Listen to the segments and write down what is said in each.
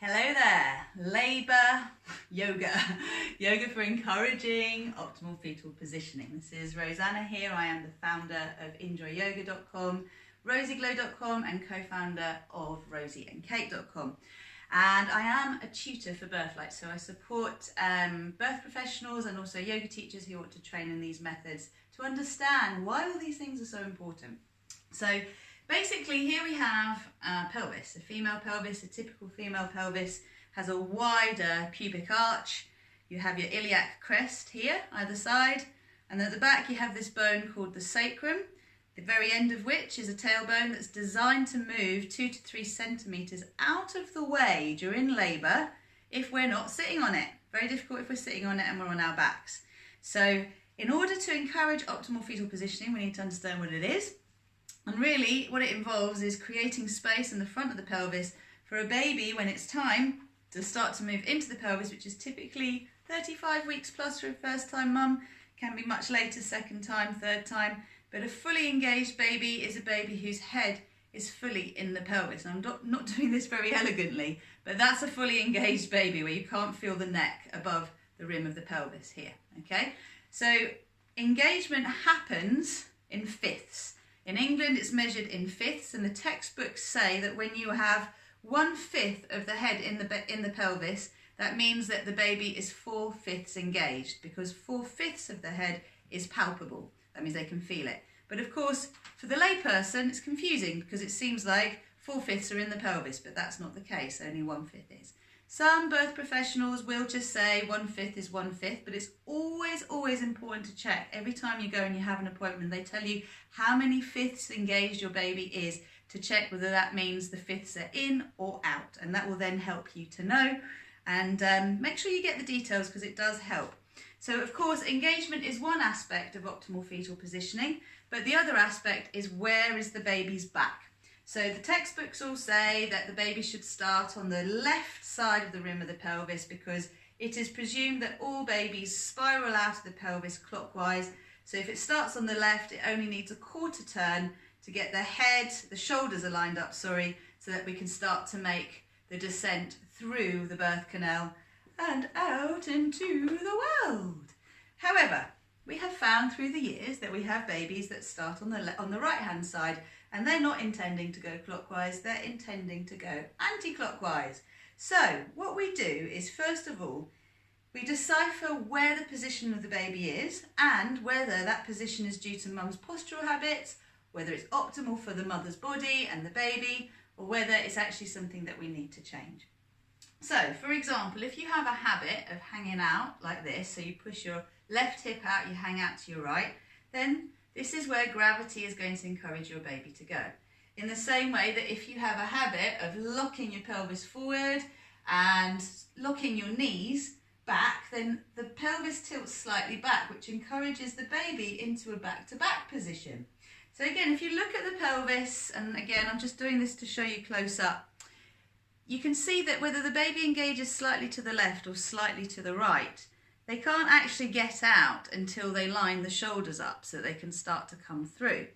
Hello there, labour, yoga, yoga for encouraging optimal fetal positioning. This is Rosanna here. I am the founder of enjoyyoga.com, rosieglow.com and co-founder of rosieandkate.com. And I am a tutor for Birthlight, so I support birth professionals and also yoga teachers who want to train in these methods to understand why all these things are so important. So basically, here we have a pelvis. A female pelvis, a typical female pelvis, has a wider pubic arch. You have your iliac crest here, either side, and at the back you have this bone called the sacrum, the very end of which is a tailbone that's designed to move 2 to 3 centimetres out of the way during labour if we're not sitting on it. Very difficult if we're sitting on it and we're on our backs. So in order to encourage optimal fetal positioning, we need to understand what it is. And really what it involves is creating space in the front of the pelvis for a baby when it's time to start to move into the pelvis, which is typically 35 weeks plus for a first time mum, can be much later, second time, third time. But a fully engaged baby is a baby whose head is fully in the pelvis. And I'm not doing this very elegantly, but that's a fully engaged baby where you can't feel the neck above the rim of the pelvis here, okay? So engagement happens in fifths. In England, it's measured in fifths, and the textbooks say that when you have 1/5 of the head in the pelvis, that means that the baby is 4/5 engaged, because 4/5 of the head is palpable. That means they can feel it. But of course, for the layperson, it's confusing because it seems like 4/5 are in the pelvis, but that's not the case. Only 1/5 is. Some birth professionals will just say 1/5 is 1/5, but it's always important to check. Every time you go and you have an appointment, they tell you how many fifths engaged your baby is to check whether that means the fifths are in or out. And that will then help you to know. And make sure you get the details because it does help. So of course, engagement is one aspect of optimal fetal positioning, but the other aspect is where is the baby's back. So the textbooks all say that the baby should start on the left side of the rim of the pelvis because it is presumed that all babies spiral out of the pelvis clockwise. So if it starts on the left, it only needs a quarter turn to get the head, the shoulders are lined up, so that we can start to make the descent through the birth canal and out into the world. However, we have found through the years that we have babies that start on the right hand side, and they're not intending to go clockwise, they're intending to go anti-clockwise. So what we do is, first of all, we decipher where the position of the baby is and whether that position is due to mum's postural habits, whether it's optimal for the mother's body and the baby, or whether it's actually something that we need to change. So, for example, if you have a habit of hanging out like this, so you push your left hip out, you hang out to your right, then this is where gravity is going to encourage your baby to go. In the same way that if you have a habit of locking your pelvis forward and locking your knees back, then the pelvis tilts slightly back, which encourages the baby into a back-to-back position. So again, if you look at the pelvis, and again, I'm just doing this to show you close up, you can see that whether the baby engages slightly to the left or slightly to the right, they can't actually get out until they line the shoulders up so they can start to come through.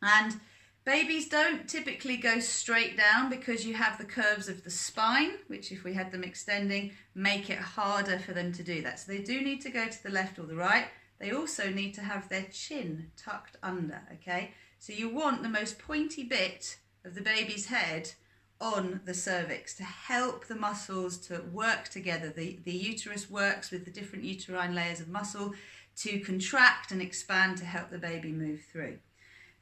And babies don't typically go straight down because you have the curves of the spine, which if we had them extending, make it harder for them to do that. So they do need to go to the left or the right. They also need to have their chin tucked under, okay? So you want the most pointy bit of the baby's head on the cervix to help the muscles to work together. The uterus works with the different uterine layers of muscle to contract and expand to help the baby move through.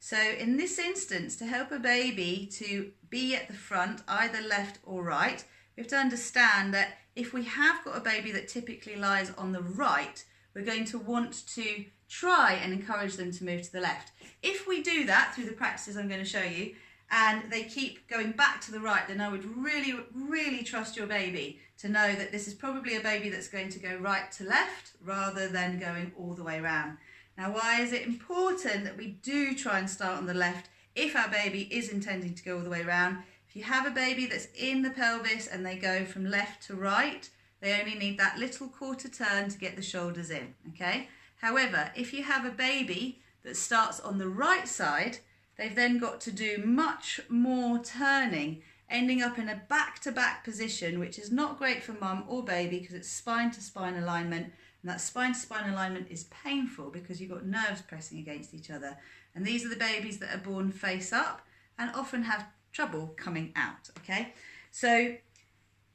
So in this instance, to help a baby to be at the front, either left or right, we have to understand that if we have got a baby that typically lies on the right, we're going to want to try and encourage them to move to the left. If we do that through the practices I'm going to show you, and they keep going back to the right, then I would really trust your baby to know that this is probably a baby that's going to go right to left rather than going all the way around. Now, why is it important that we do try and start on the left if our baby is intending to go all the way around? If you have a baby that's in the pelvis and they go from left to right, they only need that little quarter turn to get the shoulders in, okay? However, if you have a baby that starts on the right side, they've then got to do much more turning ending up in a back-to-back position, which is not great for mum or baby because it's spine-to-spine alignment, and that spine-to-spine alignment is painful because you've got nerves pressing against each other. And these are the babies that are born face up and often have trouble coming out, okay? So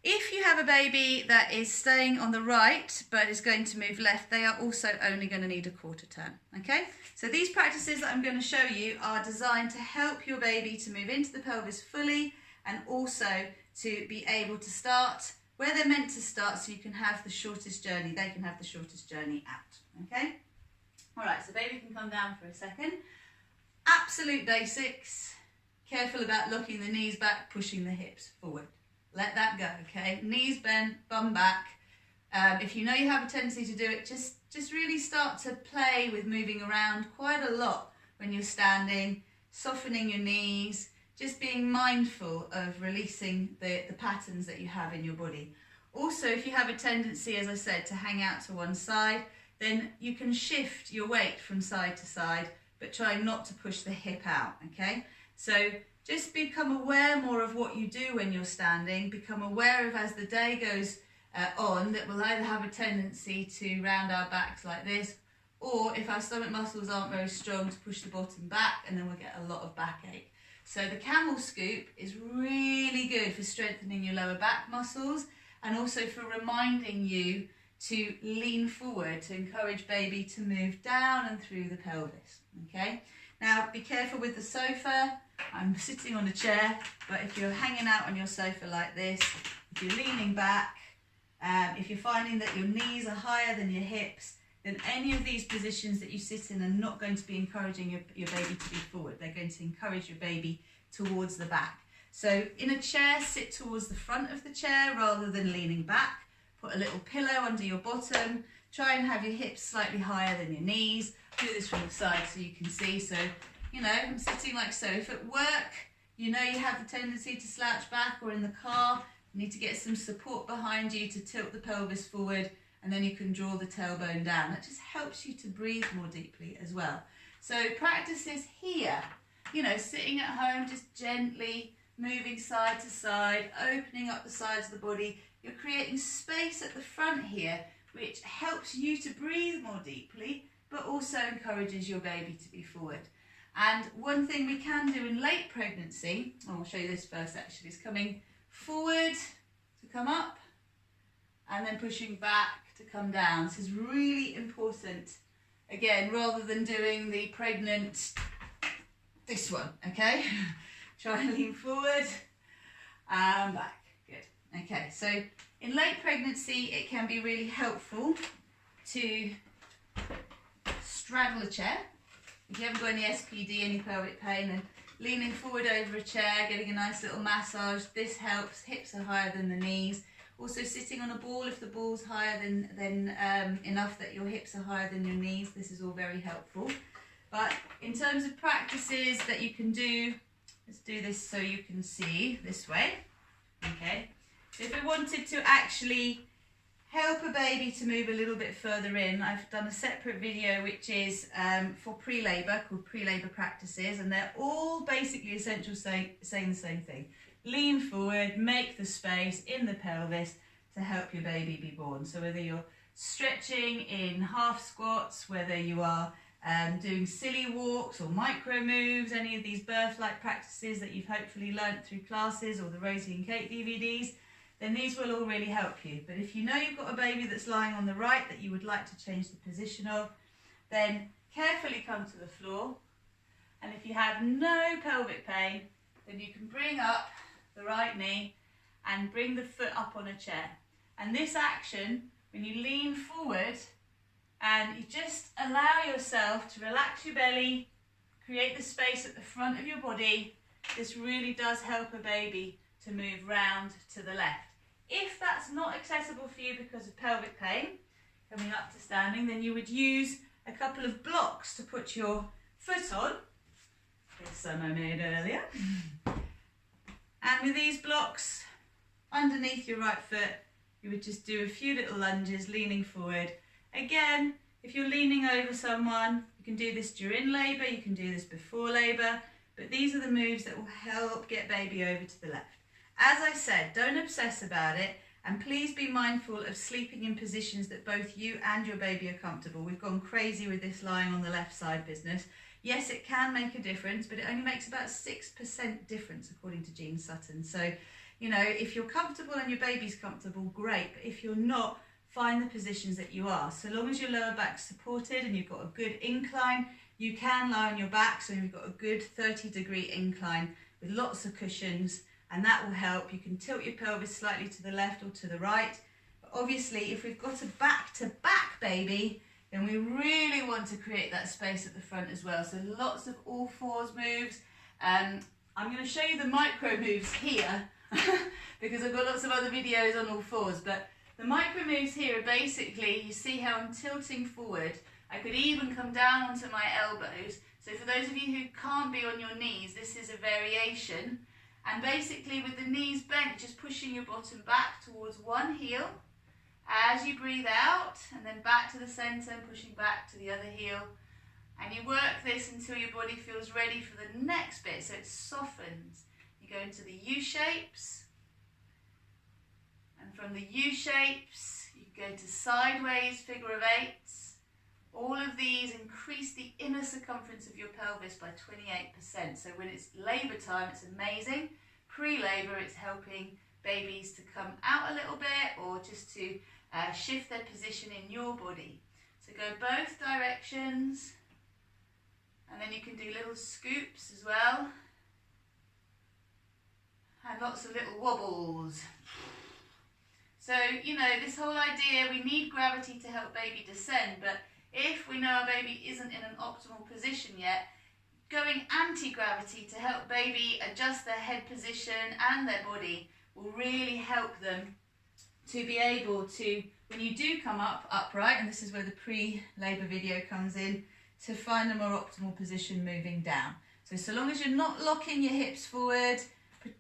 if you have a baby that is staying on the right but is going to move left, they are also only going to need a quarter turn, okay? So these practices that I'm going to show you are designed to help your baby to move into the pelvis fully and also to be able to start where they're meant to start so you can have the shortest journey. They can have the shortest journey out, okay? All right, so baby can come down for a second. Absolute basics. Careful about locking the knees back, pushing the hips forward. Let that go, okay? Knees bent, bum back. If you know you have a tendency to do it, just really start to play with moving around quite a lot when you're standing, softening your knees, just being mindful of releasing the patterns that you have in your body. Also, if you have a tendency, as I said, to hang out to one side, then you can shift your weight from side to side, but try not to push the hip out, okay? So just become aware more of what you do when you're standing. Become aware of, as the day goes on, that we'll either have a tendency to round our backs like this, or if our stomach muscles aren't very strong, to push the bottom back, and then we'll get a lot of backache. So the camel scoop is really good for strengthening your lower back muscles and also for reminding you to lean forward, to encourage baby to move down and through the pelvis, okay? Now, be careful with the sofa. I'm sitting on a chair, but if you're hanging out on your sofa like this, if you're leaning back, if you're finding that your knees are higher than your hips, then any of these positions that you sit in are not going to be encouraging your baby to be forward. They're going to encourage your baby towards the back. So in a chair, sit towards the front of the chair rather than leaning back. Put a little pillow under your bottom. Try and have your hips slightly higher than your knees. Do this from the side so you can see. So, you know, I'm sitting like so. If at work, you know you have the tendency to slouch back, or in the car, you need to get some support behind you to tilt the pelvis forward, and then you can draw the tailbone down. That just helps you to breathe more deeply as well. So practices here, you know, sitting at home, just gently moving side to side, opening up the sides of the body. You're creating space at the front here, which helps you to breathe more deeply, but also encourages your baby to be forward. And one thing we can do in late pregnancy, I'll show you this first actually, is coming forward to come up, and then pushing back to come down. This is really important. Again, rather than doing the pregnant, this one, okay? Try and lean forward and back. Good. Okay, so in late pregnancy, it can be really helpful to straddle a chair. If you haven't got any SPD, any pelvic pain, then leaning forward over a chair, getting a nice little massage, this helps. Hips are higher than the knees. Also sitting on a ball, if the ball's higher than enough that your hips are higher than your knees, this is all very helpful. But in terms of practices that you can do, let's do this so you can see this way, okay? So if we wanted to actually help a baby to move a little bit further in, I've done a separate video which is for pre-labour, called pre-labour practices, and they're all basically essential saying the same thing. Lean forward, make the space in the pelvis to help your baby be born. So whether you're stretching in half squats, whether you are doing silly walks or micro moves, any of these birth-like practices that you've hopefully learnt through classes or the Rosie and Kate DVDs, then these will all really help you. But if you know you've got a baby that's lying on the right that you would like to change the position of, then carefully come to the floor. And if you have no pelvic pain, then you can bring up the right knee and bring the foot up on a chair. And this action, when you lean forward and you just allow yourself to relax your belly, create the space at the front of your body, this really does help a baby to move round to the left. If that's not accessible for you because of pelvic pain, coming up to standing, then you would use a couple of blocks to put your foot on. Here's some I made earlier. And with these blocks underneath your right foot, you would just do a few little lunges, leaning forward. Again, if you're leaning over someone, you can do this during labour, you can do this before labour, but these are the moves that will help get baby over to the left. as I said, don't obsess about it, and please be mindful of sleeping in positions that both you and your baby are comfortable. We've gone crazy with this lying on the left side business. Yes, it can make a difference, but it only makes about 6% difference according to Jean Sutton. So, you know, if you're comfortable and your baby's comfortable, great. But if you're not, find the positions that you are. So long as your lower back's supported and you've got a good incline, you can lie on your back, so you've got a good 30-degree incline with lots of cushions, and that will help. You can tilt your pelvis slightly to the left or to the right. But obviously, if we've got a back-to-back baby, then we really want to create that space at the front as well. So lots of all fours moves. I'm going to show you the micro moves here because I've got lots of other videos on all fours. But the micro moves here are basically, you see how I'm tilting forward. I could even come down onto my elbows. So for those of you who can't be on your knees, this is a variation. And basically with the knees bent, just pushing your bottom back towards one heel as you breathe out, and then back to the center and pushing back to the other heel. And you work this until your body feels ready for the next bit, so it softens. You go into the U shapes, and from the U shapes you go to sideways figure of eights. All of these increase the inner circumference of your pelvis by 28%. So when it's labour time, it's amazing. Pre-labour, it's helping babies to come out a little bit, or just to shift their position in your body. So go both directions, and then you can do little scoops as well, and lots of little wobbles. So, you know, this whole idea, we need gravity to help baby descend, but if we know our baby isn't in an optimal position yet, going anti-gravity to help baby adjust their head position and their body will really help them to be able to, when you do come up upright, and this is where the pre-labour video comes in, to find a more optimal position moving down. So long as you're not locking your hips forward,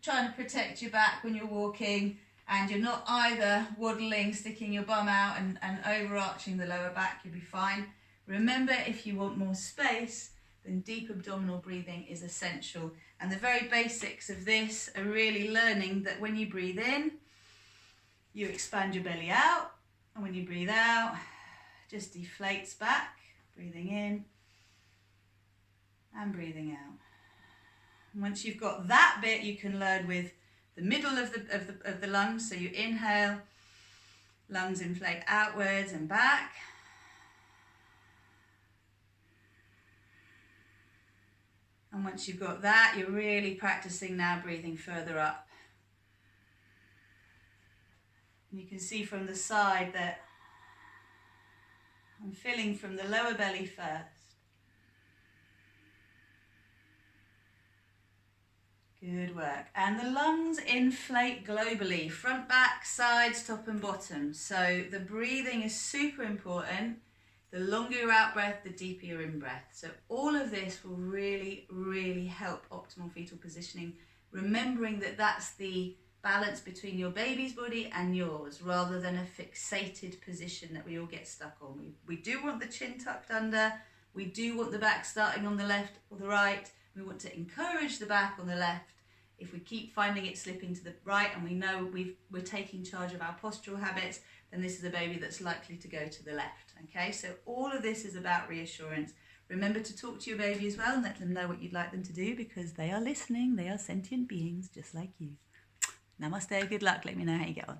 trying to protect your back when you're walking, and you're not either waddling, sticking your bum out and overarching the lower back, you'll be fine. Remember, if you want more space, then deep abdominal breathing is essential. And the very basics of this are really learning that when you breathe in, you expand your belly out, and when you breathe out, just deflates back, breathing in and breathing out. And once you've got that bit, you can learn with the middle of the lungs. So you inhale, lungs inflate outwards and back. And once you've got that, you're really practicing now breathing further up. And you can see from the side that I'm filling from the lower belly first. Good work. And the lungs inflate globally, front, back, sides, top and bottom. So the breathing is super important. The longer your out breath, the deeper your in breath. So all of this will really, really help optimal fetal positioning, remembering that that's the balance between your baby's body and yours, rather than a fixated position that we all get stuck on. We do want the chin tucked under. We do want the back starting on the left or the right. We want to encourage the back on the left. If we keep finding it slipping to the right, and we know we're taking charge of our postural habits, then this is a baby that's likely to go to the left. Okay, so all of this is about reassurance. Remember to talk to your baby as well and let them know what you'd like them to do, because they are listening. They are sentient beings just like you. Namaste, good luck. Let me know how you get on.